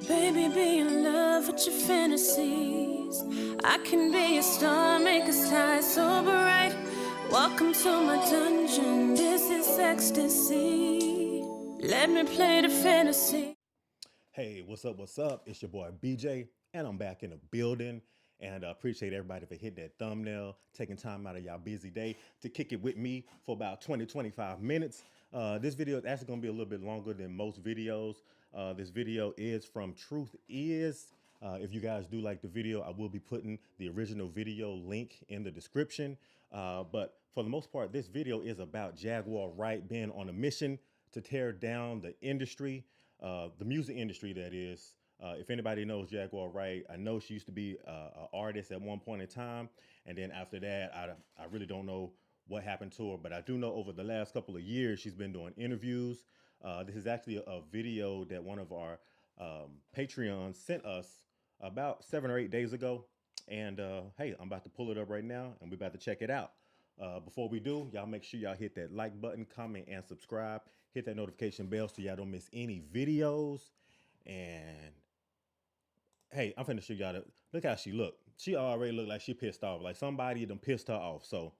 Baby, be in love with your fantasies. I can be a star, make a sky so bright. Welcome to my dungeon, this is ecstasy. Let me play the fantasy. Hey, what's up? What's up? It's your boy BJ, and I'm back in the building. And I appreciate everybody for hitting that thumbnail, taking time out of y'all busy day to kick it with me for about 20-25 minutes. This video is actually going to be a little bit longer than most videos. This video is from Truth Is. If you guys do like the video, I will be putting the original video link in the description. But for the most part, this video is about Jaguar Wright being on a mission to tear down the industry, the music industry, that is. If anybody knows Jaguar Wright, I know she used to be an artist at one point in time. And then after that, I really don't know what happened to her. But I do know over the last couple of years, she's been doing interviews. This is actually a video that one of our Patreons sent us about 7 or 8 days ago. And hey, I'm about to pull it up right now, and we're about to check it out. Before we do, y'all make sure y'all hit that like button, comment, and subscribe. Hit that notification bell so y'all don't miss any videos. And hey, I'm finna show y'all look how she look. She already look like she pissed off, like somebody done pissed her off. So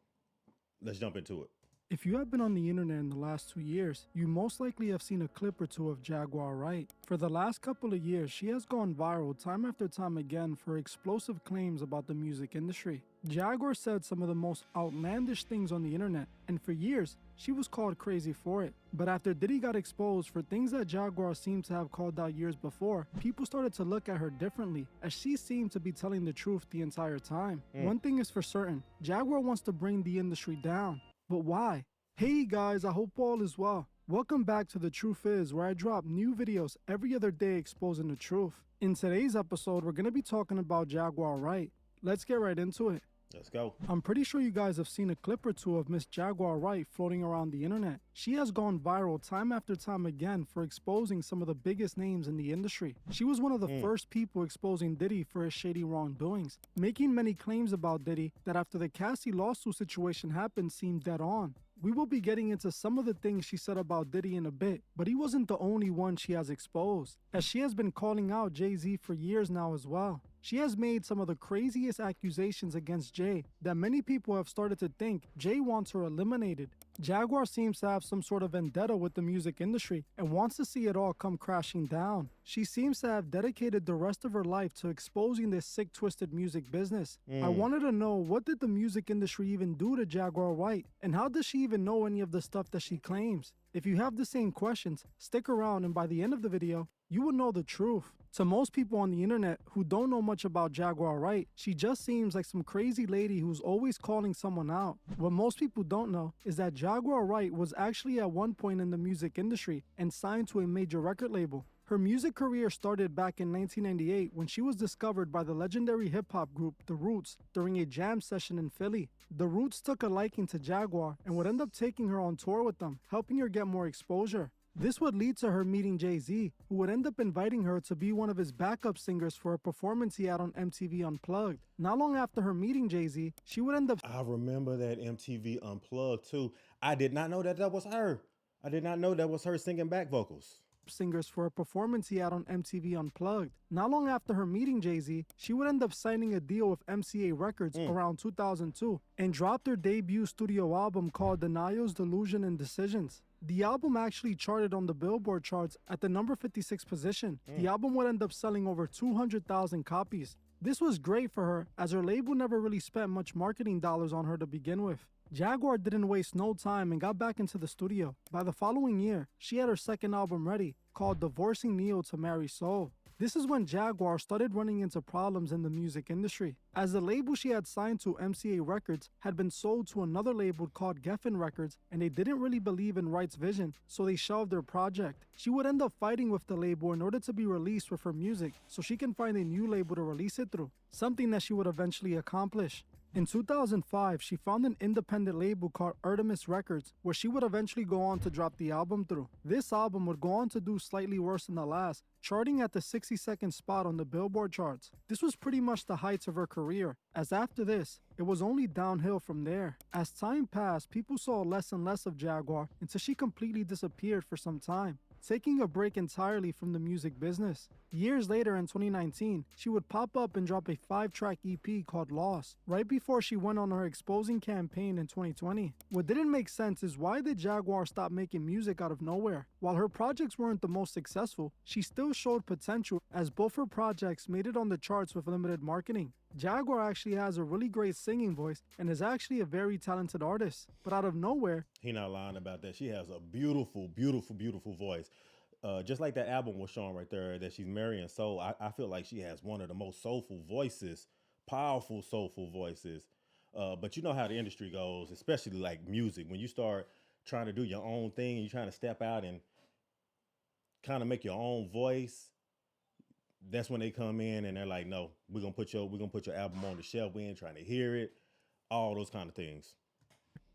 let's jump into it. If you have been on the internet in the last 2 years, you most likely have seen a clip or two of Jaguar Wright. For the last couple of years, she has gone viral time after time again for explosive claims about the music industry. Jaguar said some of the most outlandish things on the internet, and for years, she was called crazy for it. But after Diddy got exposed for things that Jaguar seemed to have called out years before, people started to look at her differently, as she seemed to be telling the truth the entire time. One thing is for certain, Jaguar wants to bring the industry down. But why? Hey guys, I hope all is well. Welcome back to The Truth Is, where I drop new videos every other day exposing the truth. In today's episode, we're going to be talking about Jaguar Wright. Let's get right into it. Let's go. I'm pretty sure you guys have seen a clip or two of Miss Jaguar Wright floating around the internet. She has gone viral time after time again for exposing some of the biggest names in the industry. She was one of the first people exposing Diddy for his shady wrongdoings, making many claims about Diddy that after the Cassie lawsuit situation happened seemed dead on. We will be getting into some of the things she said about Diddy in a bit, but he wasn't the only one she has exposed, as she has been calling out Jay-Z for years now as well. She has made some of the craziest accusations against Jay that many people have started to think Jay wants her eliminated. Jaguar seems to have some sort of vendetta with the music industry and wants to see it all come crashing down. She seems to have dedicated the rest of her life to exposing this sick, twisted music business. I wanted to know, what did the music industry even do to Jaguar Wright? And how does she even know any of the stuff that she claims? If you have the same questions, stick around, and by the end of the video, you will know the truth. To most people on the internet who don't know much about Jaguar Wright, she just seems like some crazy lady who's always calling someone out. What most people don't know is that Jaguar Wright was actually at one point in the music industry and signed to a major record label. Her music career started back in 1998 when she was discovered by the legendary hip-hop group The Roots during a jam session in Philly. The Roots took a liking to Jaguar and would end up taking her on tour with them, helping her get more exposure. This would lead to her meeting Jay-Z, who would end up inviting her to be one of his backup singers for a performance he had on MTV Unplugged. Not long after her meeting Jay-Z, she would end up... I remember that MTV Unplugged too. I did not know that was her. I did not know that was her singing back vocals. Singers for a performance he had on MTV Unplugged. Not long after her meeting Jay-Z, she would end up signing a deal with MCA Records around 2002 and dropped her debut studio album called Denials, Delusion, and Decisions. The album actually charted on the Billboard charts at the number 56 position. The album would end up selling over 200,000 copies. This was great for her, as her label never really spent much marketing dollars on her to begin with. Jaguar didn't waste no time and got back into the studio. By the following year, she had her second album ready, called Divorcing Neo to Marry Soul. This is when Jaguar started running into problems in the music industry, as the label she had signed to, MCA Records, had been sold to another label called Geffen Records, and they didn't really believe in Wright's vision, so they shelved their project. She would end up fighting with the label in order to be released with her music, so she can find a new label to release it through, something that she would eventually accomplish. In 2005, she found an independent label called Artemis Records, where she would eventually go on to drop the album through. This album would go on to do slightly worse than the last, charting at the 62nd spot on the Billboard charts. This was pretty much the heights of her career, as after this, it was only downhill from there. As time passed, people saw less and less of Jaguar until she completely disappeared for some time. taking a break entirely from the music business. Years later in 2019, she would pop up and drop a 5-track EP called Lost, right before she went on her exposing campaign in 2020. What didn't make sense is why did Jaguar stop making music out of nowhere? While her projects weren't the most successful, she still showed potential as both her projects made it on the charts with limited marketing. Jaguar actually has a really great singing voice and is actually a very talented artist. But out of nowhere, He not lying about that. She has a beautiful, beautiful, beautiful voice. Just like that album was showing right there that she's marrying soul. I feel like she has one of the most soulful voices, powerful soulful voices. But you know how the industry goes, especially like music. When you start trying to do your own thing and you're trying to step out and kind of make your own voice, that's when they come in and they're like, no, we're gonna put your album on the shelf. We ain't trying to hear it. All those kind of things.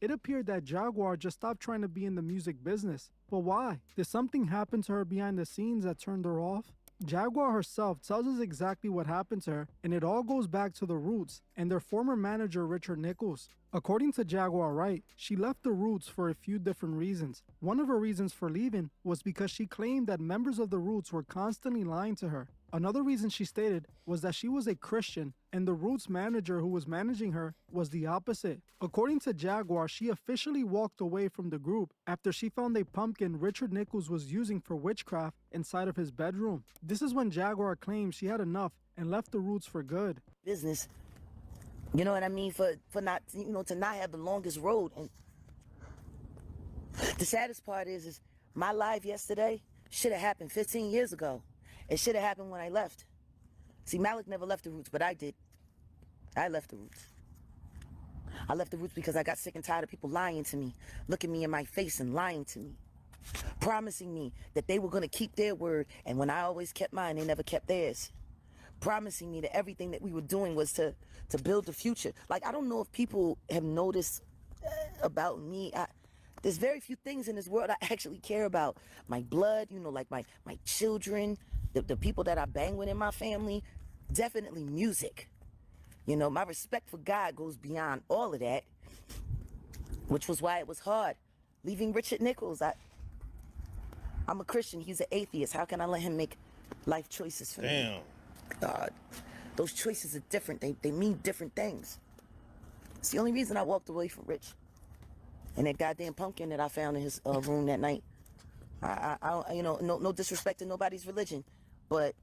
it appeared that Jaguar just stopped trying to be in the music business. But why? Did something happen to her behind the scenes that turned her off? Jaguar herself tells us exactly what happened to her, and it all goes back to the Roots and their former manager Richard Nichols. According to Jaguar Wright, she left the Roots for a few different reasons. One of her reasons for leaving was because she claimed that members of the Roots were constantly lying to her. Another reason she stated was that she was a Christian and the Roots manager who was managing her was the opposite. According to Jaguar, she officially walked away from the group after she found a pumpkin Richard Nichols was using for witchcraft inside of his bedroom. This is when Jaguar claimed she had enough and left the Roots for good. Business, you know what I mean, for not, to not have the longest road. And the saddest part is my life yesterday should have happened 15 years ago. It should have happened when I left. See, Malik never left the Roots, but I did. I left the Roots. I left the Roots because I got sick and tired of people lying to me, looking me in my face and lying to me, promising me that they were going to keep their word, and when I always kept mine, they never kept theirs. Promising me that everything that we were doing was to build the future. Like, I don't know if people have noticed about me. There's very few things in this world I actually care about. My blood, like my children, the people that I bang with in my family, definitely music. My respect for God goes beyond all of that, which was why it was hard leaving Richard Nichols. I'm a Christian. He's an atheist. How can I let him make life choices for me? Damn. God, those choices are different. They mean different things. It's the only reason I walked away from Rich. And that goddamn pumpkin that I found in his room that night. No disrespect to nobody's religion, but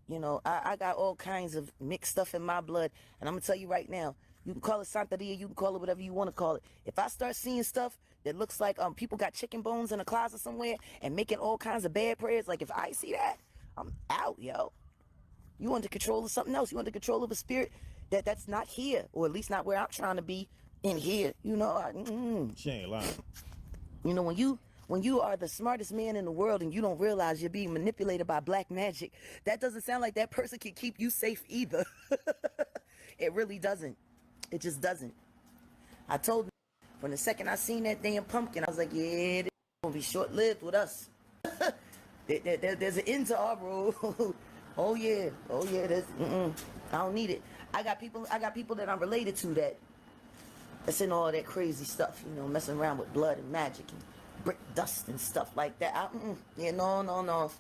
I got all kinds of mixed stuff in my blood, and I'm gonna tell you right now, you can call it Santeria, you can call it whatever you want to call it. If I start seeing stuff that looks like people got chicken bones in a closet somewhere and making all kinds of bad prayers, like if I see that, I'm out, yo. You under control of something else. You under control of a spirit that's not here, or at least not where I'm trying to be in here. She ain't lying. When you are the smartest man in the world and you don't realize you're being manipulated by black magic, that doesn't sound like that person can keep you safe either. It really doesn't. It just doesn't. I told them from the second I seen that damn pumpkin, I was like, yeah, this gonna be short-lived with us. There's an end to our road. Oh yeah, I don't need it. I got people that I'm related to that's in all that crazy stuff, messing around with blood and magic and brick dust and stuff like that. No.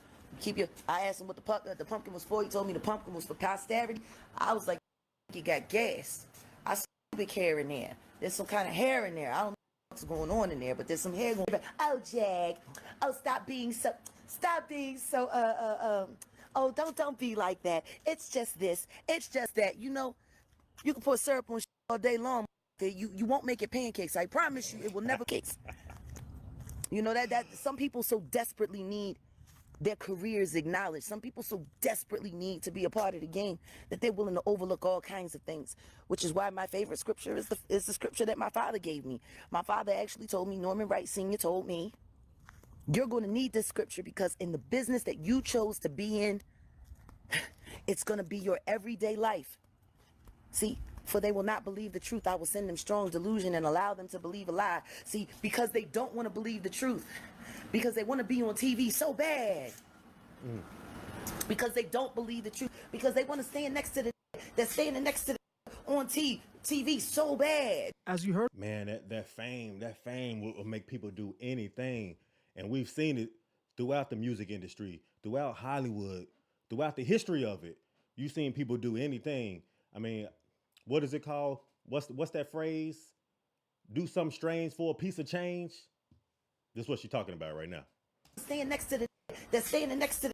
I asked him what the pumpkin was for. He told me the pumpkin was for posterity. I was like, you got gas. I see big hair in there. There's some kind of hair in there. I don't know what's going on in there, but there's some hair going on. Oh, Jag. Oh, stop being so, oh, don't be like that. It's just this. It's just that. You can put syrup on all day long. You won't make it pancakes. I promise you, it will never cakes. That some people so desperately need their careers acknowledged. Some people so desperately need to be a part of the game that they're willing to overlook all kinds of things, which is why my favorite scripture is the scripture that my father gave me. My father actually told me, Norman Wright Sr. told me, you're going to need this scripture because in the business that you chose to be in, it's going to be your everyday life. See, for they will not believe the truth, I will send them strong delusion and allow them to believe a lie. See, because they don't want to believe the truth. Because they want to be on TV so bad. Because they don't believe the truth. Because they want to stand next to that's standing next to on TV so bad. As you heard, Man, that fame will make people do anything. And we've seen it throughout the music industry, throughout Hollywood, throughout the history of it, you've seen people do anything. I mean, what is it called? What's that phrase? Do something strange for a piece of change. This is what she's talking about right now. Staying next to they're standing next to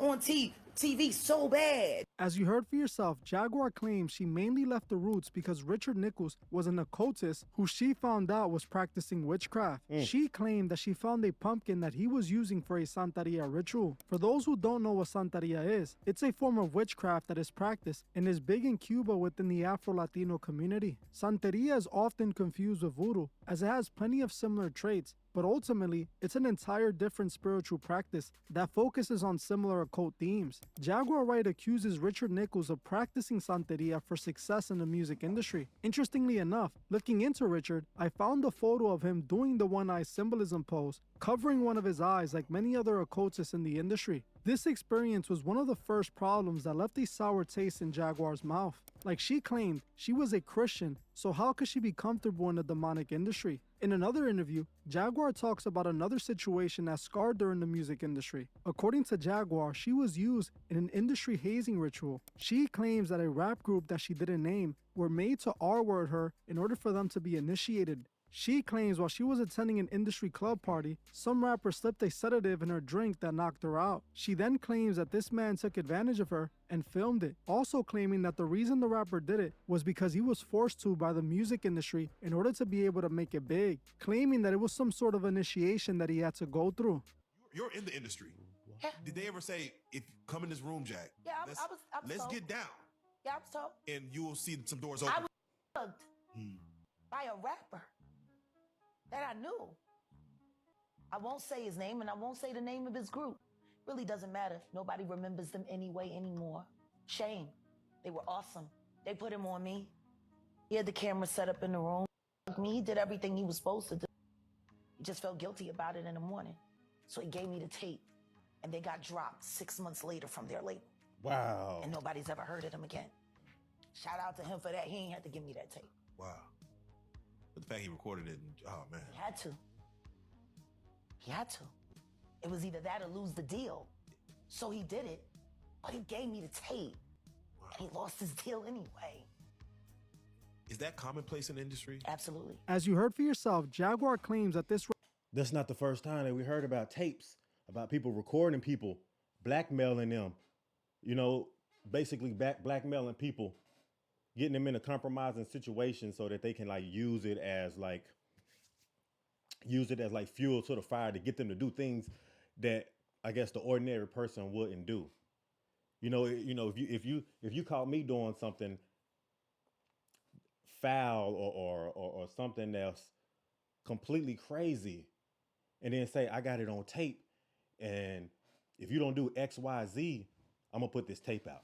on TV so bad. As you heard for yourself, Jaguar claims she mainly left the roots because Richard Nichols was an occultist who she found out was practicing witchcraft. She claimed that she found a pumpkin that he was using for a Santeria ritual. For those who don't know what Santeria is, it's a form of witchcraft that is practiced and is big in Cuba within the Afro-Latino community. Santeria is often confused with voodoo, as it has plenty of similar traits, but ultimately, it's an entire different spiritual practice that focuses on similar occult themes. Jaguar Wright accuses Richard Nichols of practicing Santeria for success in the music industry. Interestingly enough, looking into Richard, I found a photo of him doing the one-eye symbolism pose, covering one of his eyes like many other occultists in the industry. This experience was one of the first problems that left a sour taste in Jaguar's mouth. Like she claimed, she was a Christian, so how could she be comfortable in the demonic industry? In another interview, Jaguar talks about another situation that scarred her in the music industry. According to Jaguar, she was used in an industry hazing ritual. She claims that a rap group that she didn't name were made to R-word her in order for them to be initiated. She claims while she was attending an industry club party, some rapper slipped a sedative in her drink that knocked her out. She then claims that this man took advantage of her and filmed it, also claiming that the reason the rapper did it was because he was forced to by the music industry in order to be able to make it big, claiming that it was some sort of initiation that he had to go through. You're in the industry. Yeah. Did they ever say, if come in this room, Jack, Yeah, I was let's told. get down Yeah, I was told. and you will see some doors open? I was hugged by a rapper that I knew. I won't say his name and I won't say the name of his group. Really doesn't matter. Nobody remembers them anyway anymore. Shame. They were awesome. They put him on me. He had the camera set up in the room. He did everything he was supposed to do. He just felt guilty about it in the morning. So he gave me the tape and they got dropped 6 months later from their label. Wow. And nobody's ever heard of them again. Shout out to him for that. He ain't had to give me that tape. Wow. But the fact he recorded it, oh man. He had to. He had to. It was either that or lose the deal. So he did it, but he gave me the tape. Wow. And he lost his deal anyway. Is that commonplace in the industry? Absolutely. As you heard for yourself, Jaguar claims that this That's not the first time that we heard about tapes, about people recording people, blackmailing them, you know, basically blackmailing people, getting them in a compromising situation so that they can like use it as like fuel to the fire to get them to do things that I guess the ordinary person wouldn't do. You know, if you caught me doing something foul or something that's completely crazy, and then say I got it on tape, and if you don't do X, Y, Z, I'm gonna put this tape out.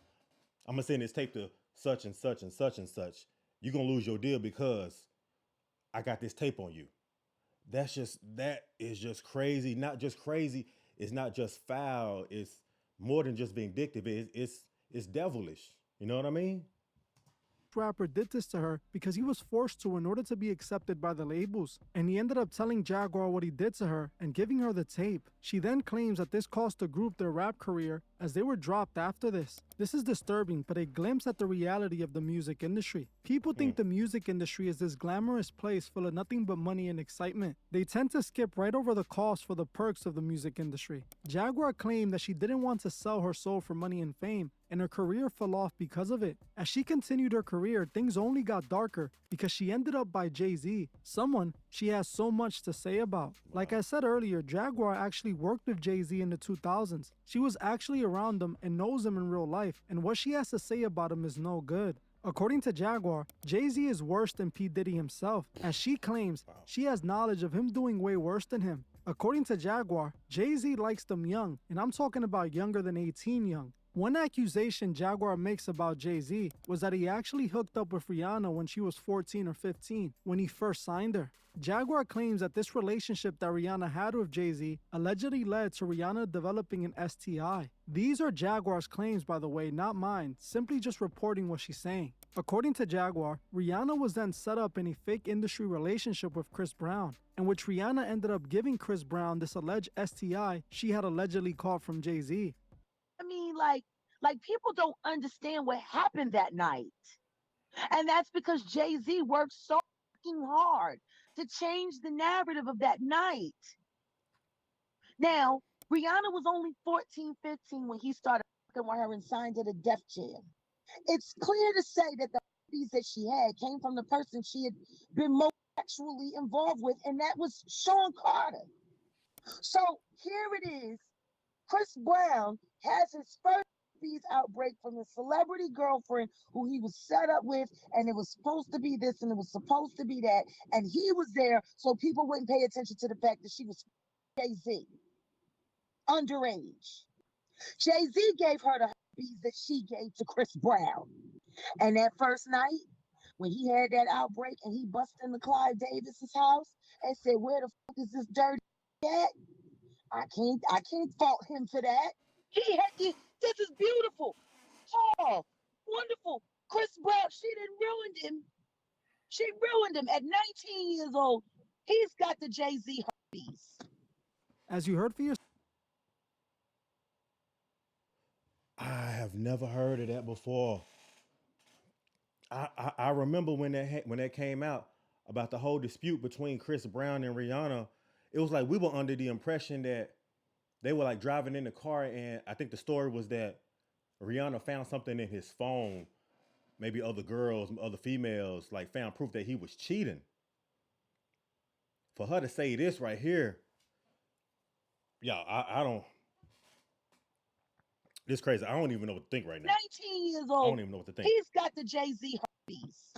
I'm gonna send this tape to such and such and such and such. You're gonna lose your deal because I got this tape on you. That is just crazy. Not just crazy. It's not just foul. It's more than just vindictive. It's devilish. You know what I mean? rapper did this to her because he was forced to in order to be accepted by the labels, and he ended up telling Jaguar what he did to her and giving her the tape. She then claims that this cost the group their rap career as they were dropped after this. This is disturbing, but a glimpse at the reality of the music industry. People think the music industry is this glamorous place full of nothing but money and excitement. They tend to skip right over the cost for the perks of the music industry. Jaguar claimed that she didn't want to sell her soul for money and fame, and her career fell off because of it. As she continued her career, things only got darker because she ended up by Jay-Z, someone she has so much to say about. Like I said earlier, Jaguar actually worked with Jay-Z in the 2000s. She was actually around him and knows him in real life, and what she has to say about him is no good. According to Jaguar, Jay-Z is worse than P. Diddy himself, as she claims she has knowledge of him doing way worse than him. According to Jaguar, Jay-Z likes them young, and I'm talking about younger than 18 young. One accusation Jaguar makes about Jay-Z was that he actually hooked up with Rihanna when she was 14 or 15, when he first signed her. Jaguar claims that this relationship that Rihanna had with Jay-Z allegedly led to Rihanna developing an STI. These are Jaguar's claims, by the way, not mine, simply just reporting what she's saying. According to Jaguar, Rihanna was then set up in a fake industry relationship with Chris Brown, in which Rihanna ended up giving Chris Brown this alleged STI she had allegedly caught from Jay-Z. I mean, like people don't understand what happened that night. And that's because Jay-Z worked so fucking hard to change the narrative of that night. Now, Rihanna was only 14, 15 when he started fucking with her and signed to the Def Jam. It's clear to say that the babies that she had came from the person she had been most sexually involved with, and that was Sean Carter. So here it is. Chris Brown has his first herpes outbreak from his celebrity girlfriend who he was set up with, and it was supposed to be this and it was supposed to be that, and he was there so people wouldn't pay attention to the fact that she was Jay-Z, underage. Jay-Z gave her the herpes that she gave to Chris Brown. And that first night, when he had that outbreak and he busted into Clive Davis's house and said, "Where the fuck is this dirty at?" I can't fault him for that. He had this is beautiful, tall, wonderful. Chris Brown, she didn't ruin him. She ruined him at 19 years old. He's got the Jay-Z herpes. As you heard for yourself, I have never heard of that before. I remember when that came out about the whole dispute between Chris Brown and Rihanna. It was like we were under the impression that they were like driving in the car, and I think the story was that Rihanna found something in his phone. Maybe other girls, other females, like found proof that he was cheating. For her to say this right here, yeah, I don't. This crazy. I don't even know what to think right now. 19 years old. I don't even know what to think. He's got the Jay-Z herpes.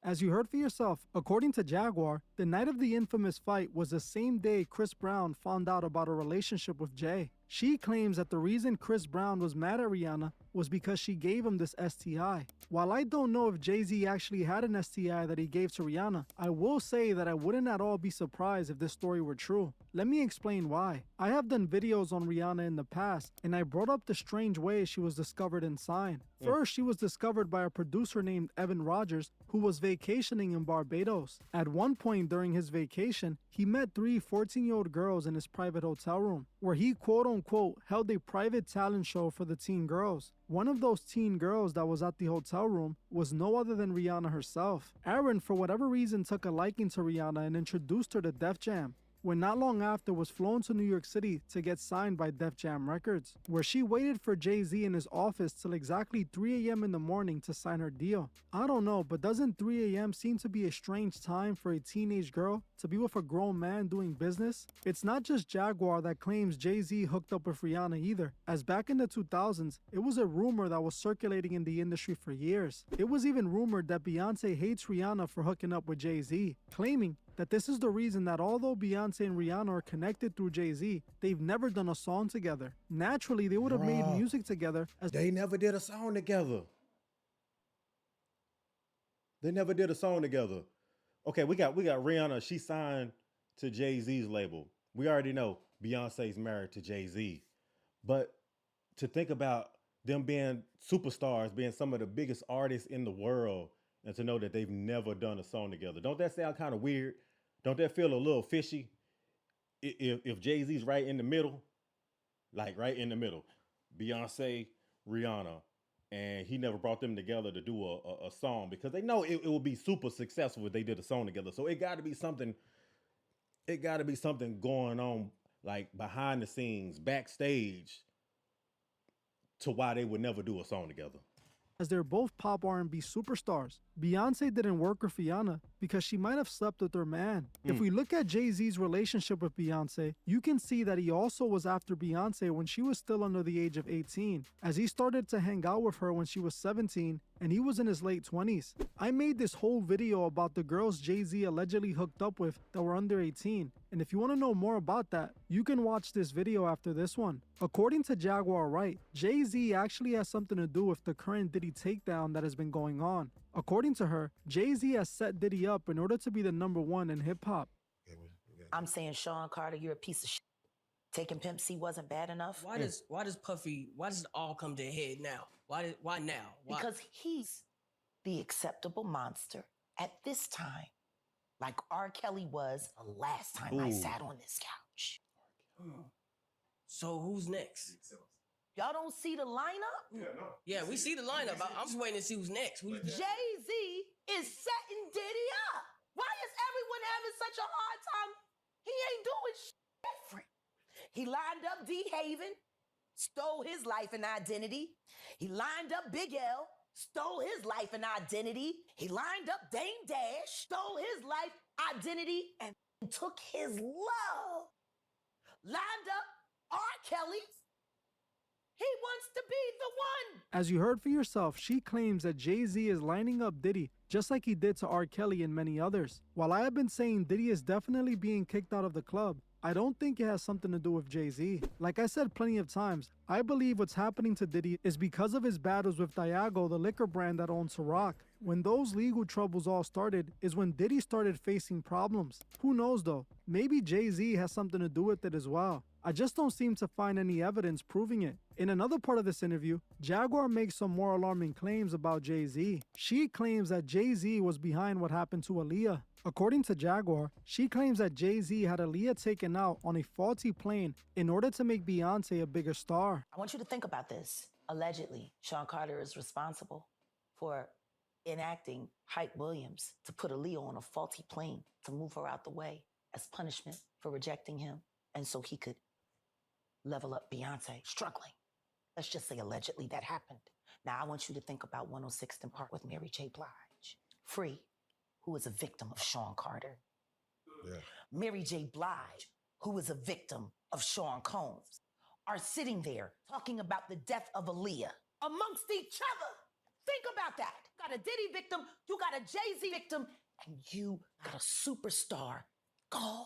as you heard for yourself, according to Jaguar, the night of the infamous fight was the same day Chris Brown found out about a relationship with Jay. She claims that the reason Chris Brown was mad at Rihanna was because she gave him this STI. While I don't know if Jay-Z actually had an STI that he gave to Rihanna, I will say that I wouldn't at all be surprised if this story were true. Let me explain why. I have done videos on Rihanna in the past, and I brought up the strange way she was discovered and signed. First, she was discovered by a producer named Evan Rogers, who was vacationing in Barbados. At one point during his vacation, he met three 14-year-old girls in his private hotel room, where he quote-unquote held a private talent show for the teen girls. One of those teen girls that was at the hotel room was no other than Rihanna herself. Aaron, for whatever reason, took a liking to Rihanna and introduced her to Def Jam, when not long after was flown to New York City to get signed by Def Jam Records, where she waited for Jay-Z in his office till exactly 3 a.m. in the morning to sign her deal. I don't know, but doesn't 3 a.m. seem to be a strange time for a teenage girl to be with a grown man doing business? It's not just Jaguar that claims Jay-Z hooked up with Rihanna either, as back in the 2000s, it was a rumor that was circulating in the industry for years. It was even rumored that Beyonce hates Rihanna for hooking up with Jay-Z, claiming that this is the reason that although Beyonce and Rihanna are connected through Jay-Z, they've never done a song together. Naturally, they would have made music together as they never did a song together. They never did a song together. Okay, we got Rihanna. She signed to Jay-Z's label. We already know Beyonce's married to Jay-Z. But to think about them being superstars, being some of the biggest artists in the world, and to know that they've never done a song together. Don't that sound kind of weird? Don't that feel a little fishy? If Jay-Z's right in the middle, like right in the middle, Beyonce, Rihanna, and he never brought them together to do a song, because they know it will be super successful if they did a song together. So it got to be something going on, like behind the scenes, backstage, to why they would never do a song together. As they're both pop R&B superstars. Beyonce didn't work with Rihanna because she might have slept with her man. If we look at Jay-Z's relationship with Beyonce, you can see that he also was after Beyonce when she was still under the age of 18, as he started to hang out with her when she was 17 and he was in his late 20s. I made this whole video about the girls Jay-Z allegedly hooked up with that were under 18, and if you want to know more about that, you can watch this video after this one. According to Jaguar Wright, Jay-Z actually has something to do with the current Diddy takedown that has been going on. According to her, Jay-Z has set Diddy up in order to be the #1 in hip-hop. I'm saying, Sean Carter, you're a piece of shit. Taking Pimp C wasn't bad enough. Why does it all come to a head now? Why now? Why? Because he's the acceptable monster at this time, like R. Kelly was the last time I sat on this couch. So who's next? Y'all don't see the lineup? Yeah, we see the lineup. I'm just waiting to see who's next. Jay-Z is setting Diddy up. Why is everyone having such a hard time? He ain't doing shit different. He lined up D. Haven, stole his life and identity. He lined up Big L, stole his life and identity. He lined up Dame Dash, stole his life, identity, and took his love. Lined up R. Kelly. He wants to be the one. As you heard for yourself, she claims that Jay-Z is lining up Diddy just like he did to R. Kelly and many others. While I have been saying Diddy is definitely being kicked out of the club, I don't think it has something to do with Jay-Z. Like I said plenty of times, I believe what's happening to Diddy is because of his battles with Diageo, the liquor brand that owns Ciroc. When those legal troubles all started is when Diddy started facing problems. Who knows though, maybe Jay-Z has something to do with it as well. I just don't seem to find any evidence proving it. In another part of this interview, Jaguar makes some more alarming claims about Jay-Z. She claims that Jay-Z was behind what happened to Aaliyah. According to Jaguar, she claims that Jay-Z had Aaliyah taken out on a faulty plane in order to make Beyonce a bigger star. I want you to think about this. Allegedly, Sean Carter is responsible for enacting Hype Williams to put Aaliyah on a faulty plane to move her out the way as punishment for rejecting him, and so he could level up Beyonce, struggling. Let's just say allegedly that happened. Now I want you to think about 106th and Park with Mary J. Blige. Free, who was a victim of Sean Carter. Yeah. Mary J. Blige, who was a victim of Sean Combs, are sitting there talking about the death of Aaliyah amongst each other. Think about that. You got a Diddy victim, you got a Jay-Z victim, and you got a superstar gone.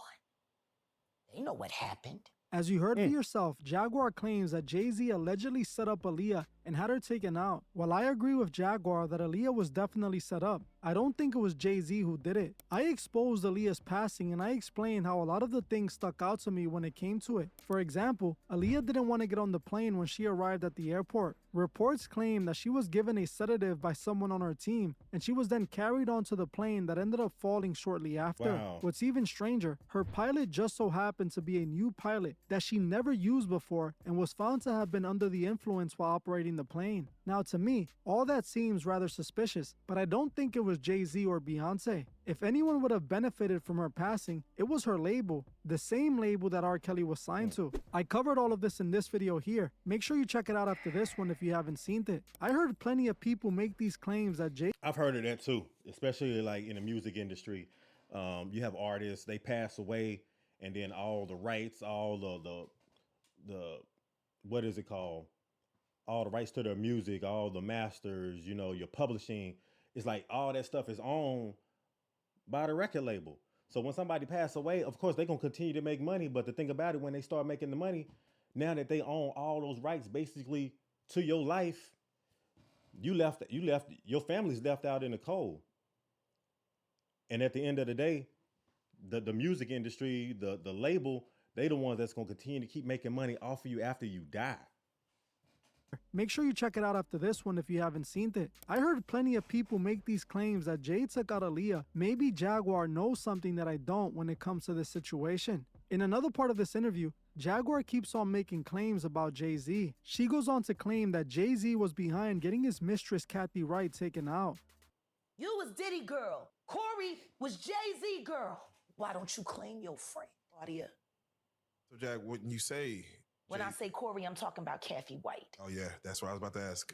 They know what happened. As you heard for yourself, Jaguar claims that Jay-Z allegedly set up Aaliyah and had her taken out. While I agree with Jaguar that Aaliyah was definitely set up, I don't think it was Jay-Z who did it. I exposed Aaliyah's passing and I explained how a lot of the things stuck out to me when it came to it. For example, Aaliyah didn't want to get on the plane when she arrived at the airport. Reports claim that she was given a sedative by someone on her team and she was then carried onto the plane that ended up falling shortly after. Wow. What's even stranger, her pilot just so happened to be a new pilot that she never used before and was found to have been under the influence while operating the plane. Now to me, all that seems rather suspicious, but I don't think it was Jay-Z or Beyonce. If anyone would have benefited from her passing, it was her label, the same label that R. Kelly was signed to. I covered all of this in this video here. Make sure you check it out after this one if you haven't seen it. I heard plenty of people make these claims that I've heard of that too, especially like in the music industry. You have artists, they pass away, and then all the rights, all the what is it called? All the rights to their music, all the masters, you know, your publishing, it's like all that stuff is owned by the record label. So when somebody pass away, of course, they're going to continue to make money. But the thing about it, when they start making the money, now that they own all those rights basically to your life, your family's left out in the cold. And at the end of the day, the music industry, the label, they the ones that's going to continue to keep making money off of you after you die. Make sure you check it out after this one if you haven't seen it. I heard plenty of people make these claims that Jay took out Aaliyah. Maybe Jaguar knows something that I don't when it comes to this situation. In another part of this interview, Jaguar keeps on making claims about Jay-Z. She goes on to claim that Jay-Z was behind getting his mistress Kathy Wright taken out. You was Diddy girl. Corey was Jay-Z girl. Why don't you claim your friend, Claudia? So, Jack, when you say... When I say Corey, I'm talking about Kathy White. Oh, yeah. That's what I was about to ask.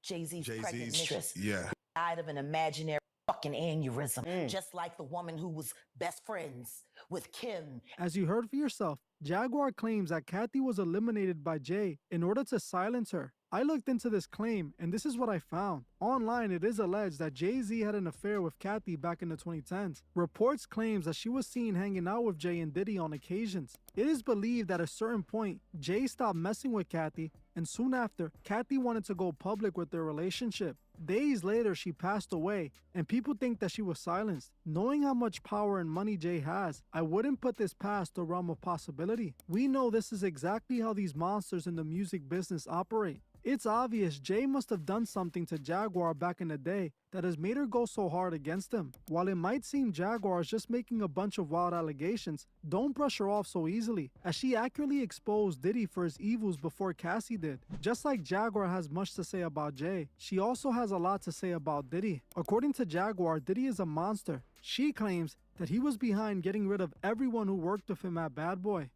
Jay-Z's pregnant mistress. Yeah. Died of an imaginary fucking aneurysm. Just like the woman who was best friends with Kim. As you heard for yourself, Jaguar claims that Kathy was eliminated by Jay in order to silence her. I looked into this claim, and this is what I found. Online, it is alleged that Jay-Z had an affair with Kathy back in the 2010s. Reports claims that she was seen hanging out with Jay and Diddy on occasions. It is believed at a certain point, Jay stopped messing with Kathy, and soon after, Kathy wanted to go public with their relationship. Days later, she passed away, and people think that she was silenced. Knowing how much power and money Jay has, I wouldn't put this past the realm of possibility. We know this is exactly how these monsters in the music business operate. It's obvious Jay must have done something to Jaguar back in the day that has made her go so hard against him. While it might seem Jaguar is just making a bunch of wild allegations, don't brush her off so easily, as she accurately exposed Diddy for his evils before Cassie did. Just like Jaguar has much to say about Jay, she also has a lot to say about Diddy. According to Jaguar, Diddy is a monster. She claims that he was behind getting rid of everyone who worked with him at Bad Boy.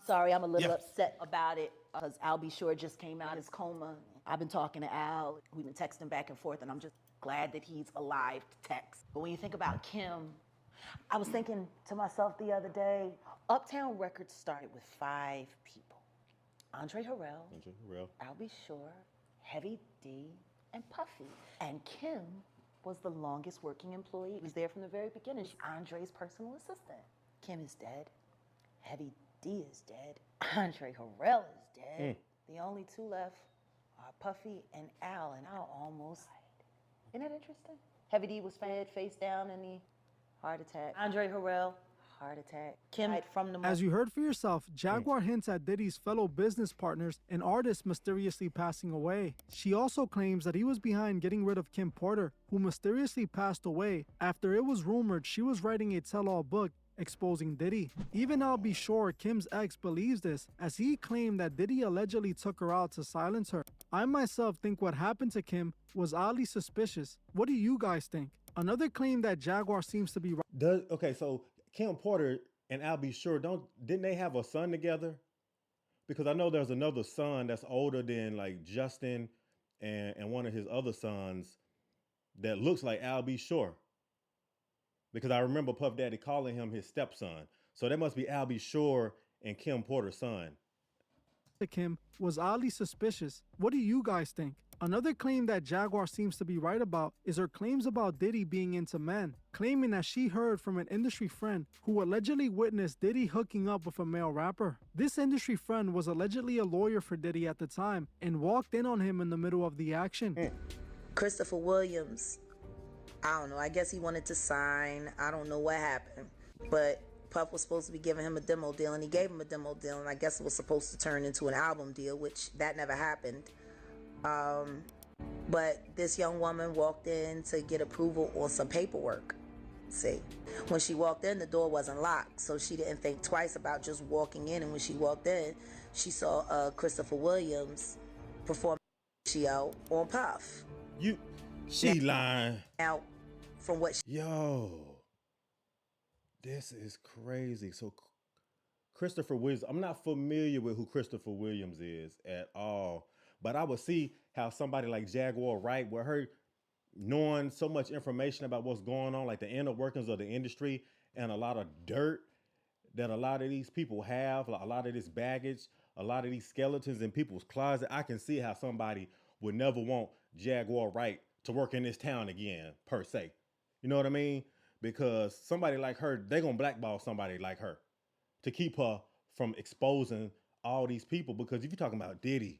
Sorry, I'm a little upset about it because Al B. Shore just came out of his coma. I've been talking to Al. We've been texting back and forth, and I'm just glad that he's alive to text. But when you think about Kim, I was thinking to myself the other day, Uptown Records started with 5 people. Andre Harrell, Al B. Shore, Heavy D, and Puffy. And Kim was the longest working employee. He was there from the very beginning. She's Andre's personal assistant. Kim is dead. Heavy D is dead. Andre Harrell is dead. The only 2 left are Puffy and Al, and Al almost died. Isn't that interesting? Heavy D was fed face down in the heart attack. Andre Harrell, heart attack. Kim died from the... As you heard for yourself, Jaguar hints at Diddy's fellow business partners and artists mysteriously passing away. She also claims that he was behind getting rid of Kim Porter, who mysteriously passed away after it was rumored she was writing a tell-all book exposing Diddy. Even I'll be sure Kim's ex believes this, as he claimed that Diddy allegedly took her out to silence her. I myself think what happened to Kim was oddly suspicious. What do you guys think? Another claim that Jaguar seems to be right. Okay, so Kim Porter and I'll be sure didn't they have a son together? Because I know there's another son that's older than like Johnston and one of his other sons that looks like Al B. Shore. Because I remember Puff Daddy calling him his stepson. So that must be Al B. Shore and Kim Porter's son. Kim was oddly suspicious. What do you guys think? Another claim that Jaguar seems to be right about is her claims about Diddy being into men, claiming that she heard from an industry friend who allegedly witnessed Diddy hooking up with a male rapper. This industry friend was allegedly a lawyer for Diddy at the time and walked in on him in the middle of the action. Christopher Williams, I don't know, I guess he wanted to sign. I don't know what happened. But Puff was supposed to be giving him a demo deal, and he gave him a demo deal, and I guess it was supposed to turn into an album deal, which that never happened. But this young woman walked in to get approval on some paperwork. See, when she walked in, the door wasn't locked, so she didn't think twice about just walking in. And when she walked in, she saw Christopher Williams perform out on Puff. She lying. Now, from what this is crazy. So Christopher Williams, I'm not familiar with who Christopher Williams is at all, but I would see how somebody like Jaguar Wright, with her knowing so much information about what's going on, like the inner workings of the industry and a lot of dirt that a lot of these people have, a lot of this baggage, a lot of these skeletons in people's closet. I can see how somebody would never want Jaguar Wright to work in this town again, per se. You know what I mean? Because somebody like her, they're going to blackball somebody like her to keep her from exposing all these people. Because if you're talking about Diddy,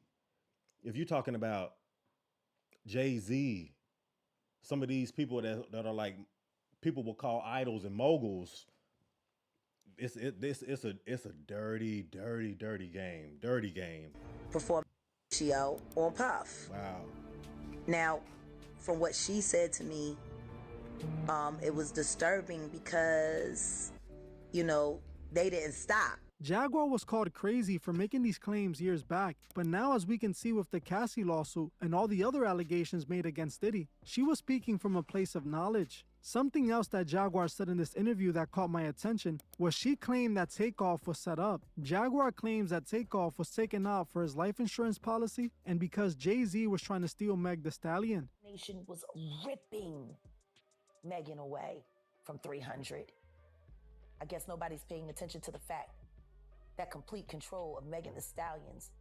if you're talking about Jay-Z, some of these people that are like people will call idols and moguls, it's a dirty game. Dirty game. Perform on Puff. Wow. Now, from what she said to me, it was disturbing because, they didn't stop. Jaguar was called crazy for making these claims years back, but now, as we can see with the Cassie lawsuit and all the other allegations made against Diddy, she was speaking from a place of knowledge. Something else that Jaguar said in this interview that caught my attention was she claimed that Takeoff was set up. Jaguar claims that Takeoff was taken out for his life insurance policy and because Jay-Z was trying to steal Meg Thee Stallion. Nation was ripping Megan away from 300. I guess nobody's paying attention to the fact that complete control of Megan Thee Stallion's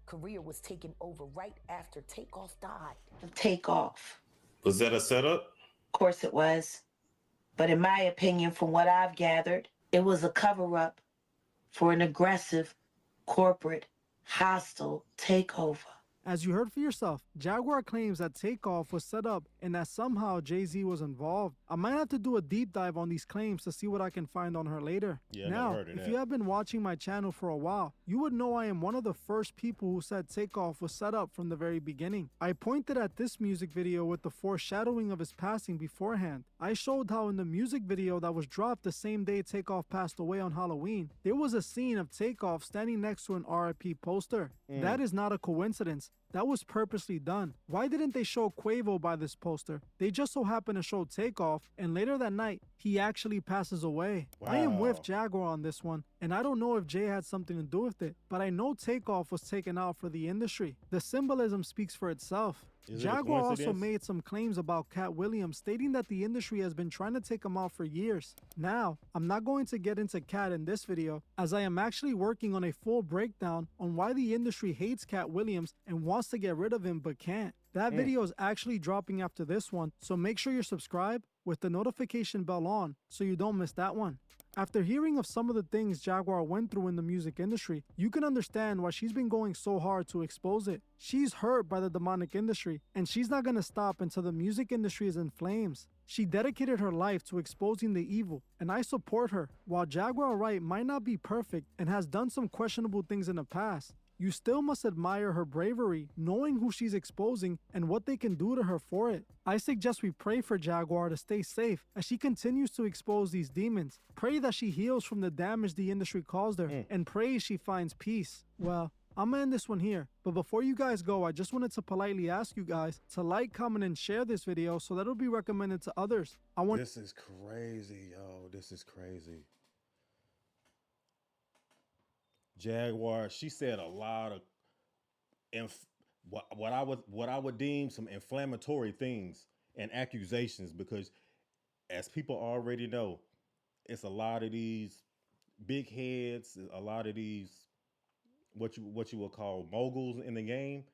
career was taken over right after Takeoff died. Takeoff. Was that a setup? Of course it was. But in my opinion, from what I've gathered, it was a cover-up for an aggressive, corporate, hostile takeover. As you heard for yourself, Jaguar claims that Takeoff was set up and that somehow Jay-Z was involved. I might have to do a deep dive on these claims to see what I can find on her later. Yeah, now, if you have been watching my channel for a while, you would know I am one of the first people who said Takeoff was set up from the very beginning. I pointed at this music video with the foreshadowing of his passing beforehand. I showed how in the music video that was dropped the same day Takeoff passed away on Halloween, there was a scene of Takeoff standing next to an RIP poster. That is not a coincidence. That was purposely done. Why didn't they show Quavo by this poster? They just so happened to show Takeoff, and later that night, he actually passes away. Wow. I am with Jaguar on this one, and I don't know if Jay had something to do with it, but I know Takeoff was taken out for the industry. The symbolism speaks for itself. Jaguar also made some claims about Cat Williams, stating that the industry has been trying to take him out for years. Now, I'm not going to get into Cat in this video, as I am actually working on a full breakdown on why the industry hates Cat Williams and wants to get rid of him but can't. That video is actually dropping after this one, so make sure you're subscribed with the notification bell on so you don't miss that one. After hearing of some of the things Jaguar went through in the music industry, you can understand why she's been going so hard to expose it. She's hurt by the demonic industry, and she's not gonna stop until the music industry is in flames. She dedicated her life to exposing the evil, and I support her. While Jaguar Wright might not be perfect and has done some questionable things in the past, you still must admire her bravery, knowing who she's exposing and what they can do to her for it. I suggest we pray for Jaguar to stay safe as she continues to expose these demons. Pray that she heals from the damage the industry caused her, and pray she finds peace. Well, I'm gonna end this one here, but before you guys go, I just wanted to politely ask you guys to like, comment, and share this video so that it'll be recommended to others. This is crazy, yo. This is crazy. Jaguar, she said a lot of what I would deem some inflammatory things and accusations, because as people already know, it's a lot of these big heads, a lot of these what you would call moguls in the game.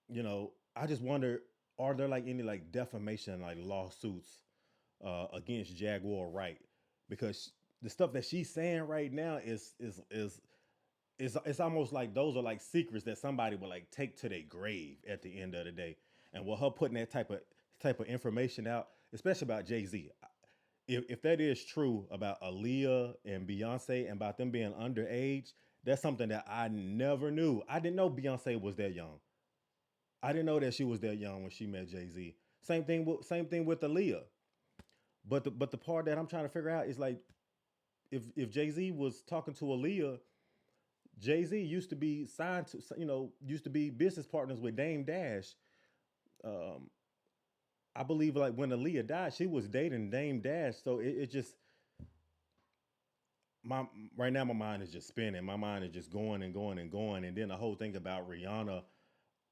You know, I just wonder, are there like any like defamation like lawsuits against Jaguar Wright? Because the stuff that she's saying right now is almost like those are like secrets that somebody would like take to their grave at the end of the day. And with her putting that type of information out, especially about Jay-Z, if that is true about Aaliyah and Beyonce and about them being underage, that's something that I never knew. I didn't know Beyonce was that young. I didn't know that she was that young when she met Jay-Z. Same thing with Aaliyah. But the part that I'm trying to figure out is like, if Jay-Z was talking to Aaliyah, Jay-Z used to be signed to, used to be business partners with Dame Dash. I believe like when Aaliyah died, she was dating Dame Dash. So it just, right now my mind is just spinning. My mind is just going and going and going. And then the whole thing about Rihanna,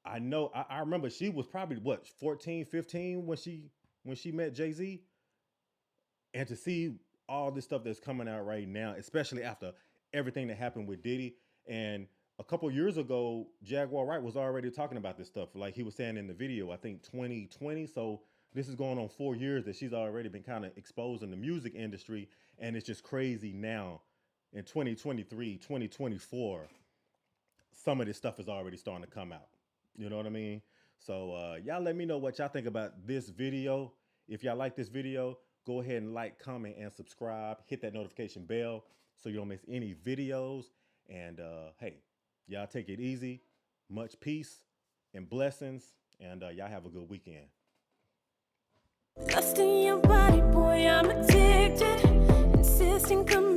I remember she was probably 14, 15 when she met Jay-Z. And to see all this stuff that's coming out right now, especially after everything that happened with Diddy. And a couple years ago, Jaguar Wright was already talking about this stuff. Like he was saying in the video, I think 2020. So this is going on 4 years that she's already been kind of exposed in the music industry. And it's just crazy now in 2023, 2024, some of this stuff is already starting to come out. You know what I mean? So y'all let me know what y'all think about this video. If y'all like this video, go ahead and like, comment, and subscribe. Hit that notification bell so you don't miss any videos. And hey, y'all take it easy. Much peace and blessings. And y'all have a good weekend. Lost in your body, boy, I'm addicted. Insisting, come